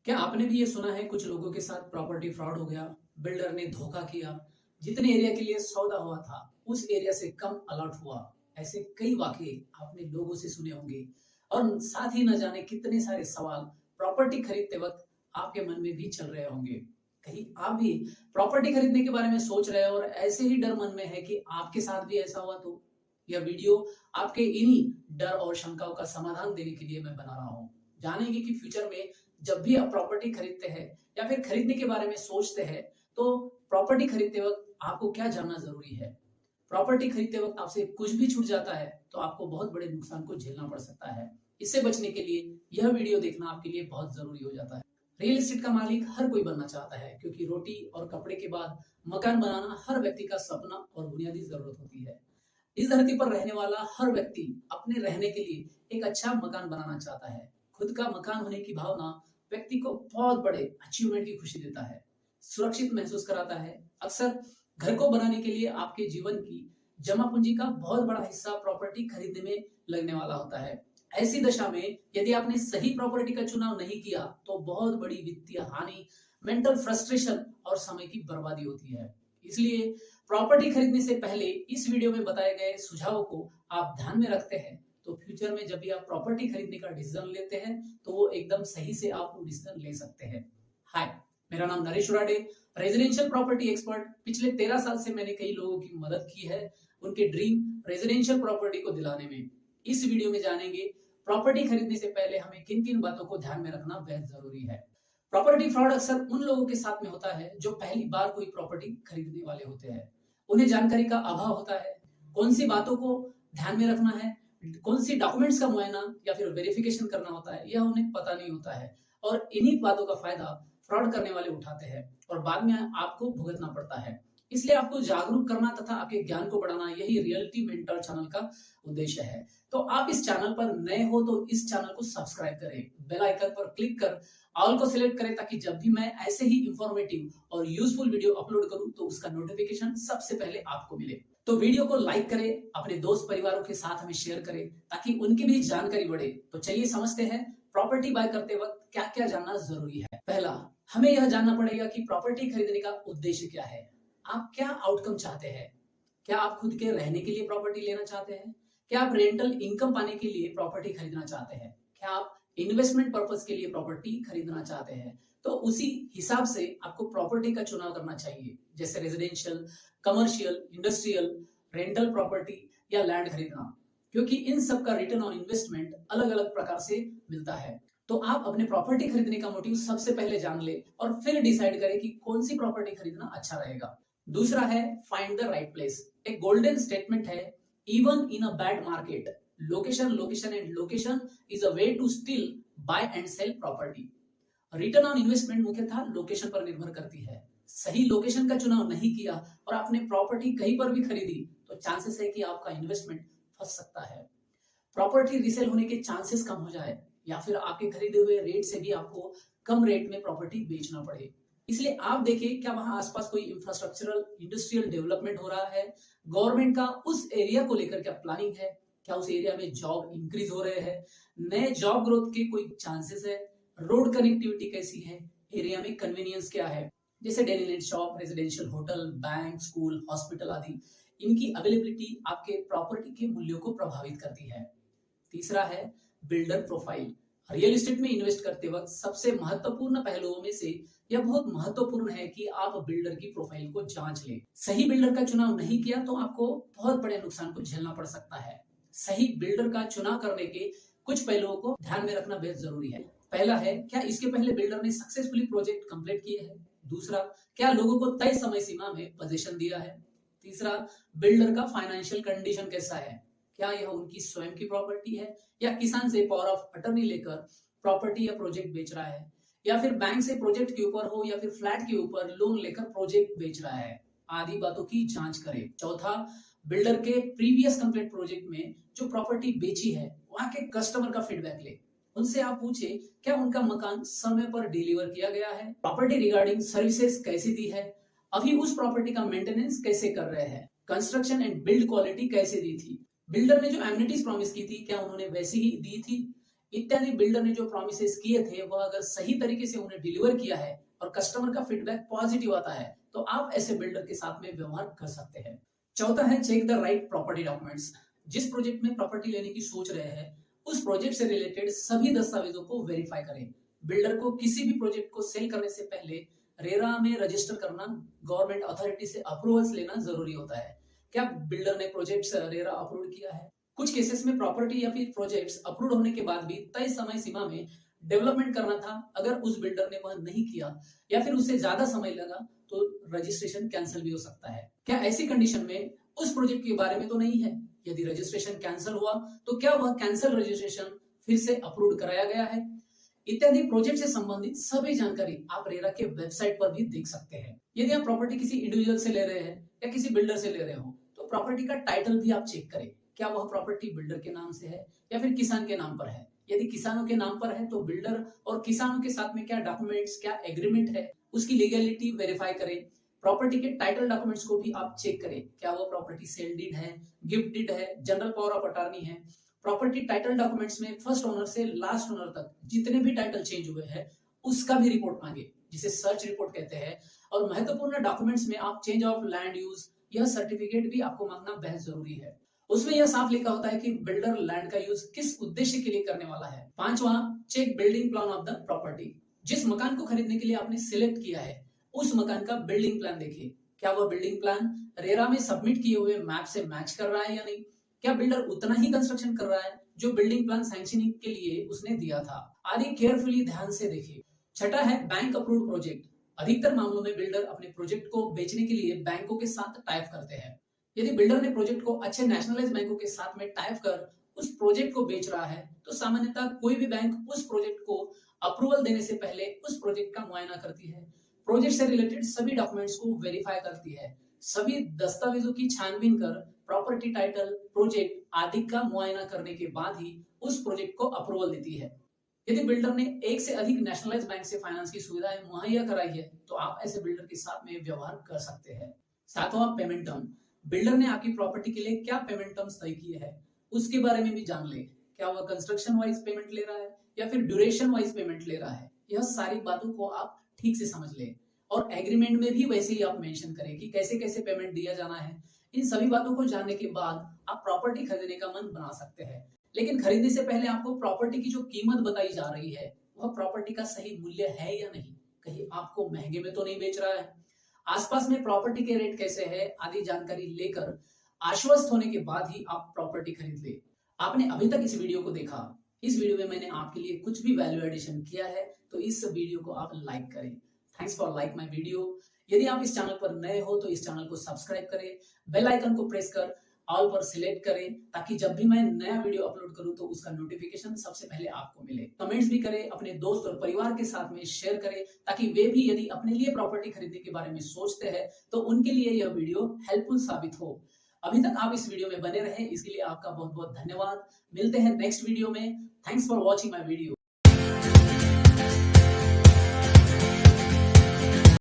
क्या आपने भी ये सुना है कुछ लोगों के साथ प्रॉपर्टी फ्रॉड हो गया, बिल्डर ने धोखा किया, जितने एरिया के लिए सौदा हुआ था उस एरिया से कम अलॉट हुआ। ऐसे कई वाकये आपने लोगों से सुने होंगे और साथ ही न जाने कितने सारे सवाल प्रॉपर्टी खरीदते वक्त आपके मन में भी चल रहे होंगे। कहीं आप भी प्रॉपर्टी खरीदने के बारे में सोच रहे हो और ऐसे ही डर मन में है कि आपके साथ भी ऐसा हुआ तो यह वीडियो आपके इन्हीं डर और शंकाओं का समाधान देने के लिए मैं बना रहा हूँ। जानेंगे कि फ्यूचर में जब भी आप प्रॉपर्टी खरीदते हैं या फिर खरीदने के बारे में सोचते हैं तो प्रॉपर्टी खरीदते वक्त आपको क्या जानना जरूरी है। प्रॉपर्टी खरीदते वक्त आपसे कुछ भी छूट जाता है तो आपको बहुत बड़े नुकसान को झेलना पड़ सकता है। इससे बचने के लिए यह वीडियो देखना आपके लिए बहुत जरूरी हो जाता है। रियल एस्टेट का मालिक हर कोई बनना चाहता है क्योंकि रोटी और कपड़े के बाद मकान बनाना हर व्यक्ति का सपना और बुनियादी जरूरत होती है। इस धरती पर रहने वाला हर व्यक्ति अपने रहने के लिए एक अच्छा मकान बनाना चाहता है। खुद का मकान होने की भावना व्यक्ति को बहुत बड़े अचीवमेंट की खुशी देता है, सुरक्षित महसूस कराता है। अक्सर घर को बनाने के लिए आपके जीवन की जमा पूंजी का बहुत बड़ा हिस्सा प्रॉपर्टी खरीदने में लगने वाला होता है। ऐसी दशा में यदि आपने सही प्रॉपर्टी का चुनाव नहीं किया तो बहुत बड़ी वित्तीय हानि, मेंटल फ्रस्ट्रेशन और समय की बर्बादी होती है। इसलिए प्रॉपर्टी खरीदने से पहले इस वीडियो में बताए गए सुझावों को आप ध्यान में रखते हैं तो फ्यूचर में जब भी आप प्रॉपर्टी खरीदने का डिसीजन लेते हैं तो वो एकदम सही से आप वो डिसीजन ले सकते हैं। हाय, मेरा नाम Naresh Urade, residential property expert. पिछले 13 साल से मैंने कई लोगों की मदद की है उनके ड्रीम रेजिडेंशियल प्रॉपर्टी को दिलाने में। इस वीडियो में जानेंगे प्रॉपर्टी खरीदने से पहले हमें किन किन बातों को ध्यान में रखना बेहद जरूरी है। प्रॉपर्टी फ्रॉड अक्सर उन लोगों के साथ में होता है जो पहली बार कोई प्रॉपर्टी खरीदने वाले होते हैं। उन्हें जानकारी का अभाव होता है, कौन सी बातों को ध्यान में रखना है, कौन सी डॉक्यूमेंट्स का मुआयना या फिर वेरिफिकेशन करना होता है, यह उन्हें पता नहीं होता है और इन्हीं बातों का फायदा फ्रॉड करने वाले उठाते हैं और बाद में आपको भुगतना पड़ता है। इसलिए आपको जागरूक करना तथा आपके ज्ञान को बढ़ाना यही रियलिटी मेंटर चैनल का उद्देश्य है। तो आप इस चैनल पर नए हो तो इस चैनल को सब्सक्राइब करें, बेल आइकन पर क्लिक कर ऑल को सिलेक्ट करें ताकि जब भी मैं ऐसे ही इंफॉर्मेटिव और यूजफुल वीडियो अपलोड करूं तो उसका नोटिफिकेशन सबसे पहले आपको मिले। तो वीडियो को लाइक करें, अपने दोस्त परिवारों के साथ हमें शेयर करें ताकि उनकी भी जानकारी बढ़े। तो चलिए समझते हैं प्रॉपर्टी बाय करते वक्त क्या क्या जानना जरूरी है। पहला, हमें यह जानना पड़ेगा कि प्रॉपर्टी खरीदने का उद्देश्य क्या है। आप क्या आउटकम चाहते हैं? क्या आप खुद के रहने के लिए प्रॉपर्टी लेना चाहते हैं? क्या आप रेंटल इनकम पाने के लिए प्रॉपर्टी खरीदना चाहते हैं? क्या आप इन्वेस्टमेंट पर्पस के लिए प्रॉपर्टी खरीदना चाहते हैं? तो उसी हिसाब से आपको प्रॉपर्टी का चुनाव करना चाहिए, जैसे residential, commercial, industrial, rental property या लैंड खरीदना, क्योंकि इन सब का रिटर्न ऑन इन्वेस्टमेंट अलग अलग प्रकार से मिलता है। तो आप अपने प्रॉपर्टी खरीदने का मोटिव सबसे पहले जान ले और फिर डिसाइड करें कि कौन सी प्रॉपर्टी खरीदना अच्छा रहेगा। दूसरा है फाइंड द राइट प्लेस। एक गोल्डन स्टेटमेंट है, even in a bad market location location and location is a way to still buy and sell property. Return on investment मुख्यतः लोकेशन पर निर्भर करती है। सही लोकेशन का चुनाव नहीं किया और आपने प्रॉपर्टी कहीं पर भी खरीदी तो चांसेस है कि आपका इन्वेस्टमेंट फंस सकता है, प्रॉपर्टी रीसेल होने के चांसेस कम हो जाए या फिर आपके खरीदे हुए रेट से भी आपको कम रेट में प्रॉपर्टी बेचना पड़े। इसलिए आप देखिए क्या वहां आसपास कोई इंफ्रास्ट्रक्चरल इंडस्ट्रियल डेवलपमेंट हो रहा है, गवर्नमेंट का उस एरिया को लेकर क्या प्लानिंग है, क्या उस एरिया में जॉब इंक्रीज हो रहे हैं, नए जॉब ग्रोथ के कोई चांसेस है, रोड कनेक्टिविटी कैसी है, एरिया में कन्वीनियंस क्या है, जैसे daily need shop, residential hotel, bank, school, hospital आदि, इनकी अवेलेबिलिटी आपके प्रॉपर्टी के मूल्यों को प्रभावित करती है। तीसरा है बिल्डर प्रोफाइल। रियल एस्टेट में इन्वेस्ट करते वक्त सबसे महत्वपूर्ण पहलुओं में से यह बहुत महत्वपूर्ण है कि आप बिल्डर की प्रोफाइल को जांच लें। सही बिल्डर का चुनाव नहीं किया तो आपको बहुत बड़े नुकसान को झेलना पड़ सकता है। सही बिल्डर का चुनाव करने के कुछ पहलुओं को ध्यान में रखना बेहद जरूरी है। पहला है, क्या इसके पहले बिल्डर ने सक्सेसफुली प्रोजेक्ट कंप्लीट किए हैं। दूसरा, क्या लोगों को तय समय सीमा में पोजीशन दिया है। तीसरा, बिल्डर का फाइनेंशियल कंडीशन कैसा है, क्या यह उनकी स्वयं की प्रॉपर्टी है या किसान से पावर ऑफ अटर्नी लेकर प्रॉपर्टी या प्रोजेक्ट बेच रहा है, या फिर बैंक से प्रोजेक्ट के ऊपर हो या फिर फ्लैट के ऊपर लोन लेकर प्रोजेक्ट बेच रहा है। आदि बातों की जांच करें। चौथा, बिल्डर के प्रीवियस कंप्लीट प्रोजेक्ट में जो प्रॉपर्टी बेची है वहां के कस्टमर का फीडबैक ले। उनसे आप पूछे क्या उनका मकान समय पर डिलीवर किया गया है, प्रॉपर्टी रिगार्डिंग सर्विसेज कैसी दी है, अभी उस प्रॉपर्टी का मेंटेनेंस कैसे कर रहे हैं, कंस्ट्रक्शन एंड बिल्ड क्वालिटी कैसे दी थी, बिल्डर ने जो एमिनिटीज प्रॉमिस की थी क्या उन्होंने वैसी ही दी थी, इत्यादि बिल्डर ने जो प्रॉमिसेस किए थे वह अगर सही तरीके से उन्हें डिलीवर किया है और कस्टमर का फीडबैक पॉजिटिव आता है तो आप ऐसे बिल्डर के साथ में व्यवहार कर सकते हैं। चौथा है check the right property documents. जिस प्रोजेक्ट में प्रॉपर्टी लेने की सोच रहे हैं उस प्रोजेक्ट से रिलेटेड सभी दस्तावेजों को वेरीफाई करें। बिल्डर को किसी भी प्रोजेक्ट को सेल करने से पहले रेरा में रजिस्टर करना, गवर्नमेंट अथॉरिटी से अप्रूवल्स लेना जरूरी होता है। क्या बिल्डर ने प्रोजेक्ट रेरा अप्रूव किया है? कुछ केसेस में प्रॉपर्टी या फिर प्रोजेक्ट्स अप्रूव होने के बाद भी तय समय सीमा में डेवलपमेंट करना था, अगर उस बिल्डर ने वह नहीं किया या फिर उससे ज्यादा समय लगा तो रजिस्ट्रेशन कैंसिल भी हो सकता है। क्या ऐसी कंडीशन में उस प्रोजेक्ट के बारे में तो नहीं है? यदि रजिस्ट्रेशन कैंसिल हुआ तो क्या वह कैंसिल रजिस्ट्रेशन फिर से अप्रूव कराया गया है? इत्यादि प्रोजेक्ट से संबंधित सभी जानकारी आप रेरा के वेबसाइट पर भी देख सकते हैं। यदि आप प्रॉपर्टी किसी इंडिविजुअल से ले रहे हैं या किसी बिल्डर से ले रहे हो तो प्रॉपर्टी का टाइटल भी आप चेक करें। क्या वह प्रॉपर्टी बिल्डर के नाम से है या फिर किसान के नाम पर है? यदि किसानों के नाम पर है तो बिल्डर और किसानों के साथ में क्या डॉक्यूमेंट्स, क्या एग्रीमेंट है, उसकी लीगैलिटी वेरीफाई करें। प्रॉपर्टी के टाइटल डॉक्यूमेंट्स को भी आप चेक करें। क्या वो प्रॉपर्टी सेल डीड है, गिफ्ट डीड है, जनरल पावर ऑफ अटॉर्नी है। प्रॉपर्टी टाइटल डॉक्यूमेंट्स में फर्स्ट ओनर से लास्ट ओनर तक जितने भी टाइटल चेंज हुए हैं उसका भी रिपोर्ट मांगे, जिसे सर्च रिपोर्ट कहते हैं। और महत्वपूर्ण डॉक्यूमेंट्स में आप चेंज ऑफ लैंड यूज, यह सर्टिफिकेट भी आपको मांगना बेहद जरूरी है। उसमें यह साफ लिखा होता है कि बिल्डर लैंड का यूज किस उद्देश्य के लिए करने वाला है। पांचवा, check building plan of the property. जिस मकान को खरीदने के लिए आपने सिलेक्ट किया है उस मकान का बिल्डिंग प्लान देखिए। क्या वह बिल्डिंग प्लान रेरा में सबमिट किए हुए मैप से मैच कर रहा है या नहीं? क्या बिल्डर उतना ही कंस्ट्रक्शन कर रहा है जो बिल्डिंग प्लान सैंक्शनिंग के लिए उसने दिया था? आदि केयरफुली ध्यान से देखिए। छठा है बैंक अप्रूव्ड प्रोजेक्ट। अधिकतर मामलों में बिल्डर अपने प्रोजेक्ट को बेचने के लिए बैंकों के साथ टाइप करते हैं। यदि बिल्डर ने प्रोजेक्ट को अच्छे नेशनलाइज बैंकों के साथ में टाइप कर उस प्रोजेक्ट को बेच रहा है तो सामान्यतः कोई भी बैंक उस प्रोजेक्ट को अप्रूवल देने से पहले उस प्रोजेक्ट का मुआयना करती है, प्रोजेक्ट से रिलेटेड सभी डॉक्यूमेंट्स को वेरीफाई करती है, सभी दस्तावेजों की छानबीन कर प्रॉपर्टी टाइटल, प्रोजेक्ट आदि का मुआयना करने के बाद ही उस प्रोजेक्ट को अप्रूवल देती है। यदि बिल्डर ने एक से अधिक नेशनलाइज बैंक से फाइनेंस की सुविधाएं मुहैया कराई है तो आप ऐसे बिल्डर के साथ में व्यवहार कर सकते हैं। सातवां, पेमेंट टर्म। बिल्डर ने आपकी प्रॉपर्टी के लिए क्या पेमेंट टर्म्स तय किए हैं उसके बारे में भी जान ले। क्या वह कंस्ट्रक्शन वाइज पेमेंट ले रहा है या फिर ड्यूरेशन वाइज पेमेंट ले रहा है? यह सारी बातों को आप ठीक से समझ ले और एग्रीमेंट में भी वैसे ही आप मेंशन करें कि कैसे कैसे पेमेंट दिया जाना है। इन सभी बातों को जानने के बाद आप प्रॉपर्टी खरीदने का मन बना सकते हैं। लेकिन खरीदने से पहले आपको प्रॉपर्टी की जो कीमत बताई जा रही है वह प्रॉपर्टी का सही मूल्य है या नहीं, कहीं आपको महंगे में तो नहीं बेच रहा है। आसपास में प्रॉपर्टी के रेट कैसे है आदि जानकारी लेकर आश्वस्त होने के बाद ही आप प्रॉपर्टी खरीद ले। आपने अभी तक इस वीडियो को देखा, इस वीडियो में मैंने आपके लिए कुछ भी वैल्यू एडिशन किया है तो इस वीडियो को आप लाइक करें। Thanks for like my video. यदि आप इस चैनल पर नए हो तो इस चैनल को सब्सक्राइब करें, बेल आइकन को प्रेस कर ऑल पर सिलेक्ट करें ताकि जब भी मैं नया वीडियो अपलोड करूं तो उसका नोटिफिकेशन सबसे पहले आपको मिले। कमेंट्स भी करें, अपने दोस्त और परिवार के साथ में शेयर करें ताकि वे भी यदि अपने लिए प्रॉपर्टी खरीदने के बारे में सोचते हैं तो उनके लिए यह वीडियो हेल्पफुल साबित हो। अभी तक आप इस वीडियो में बने रहे इसके लिए आपका बहुत बहुत धन्यवाद। मिलते हैं नेक्स्ट वीडियो में। Thanks for watching my video.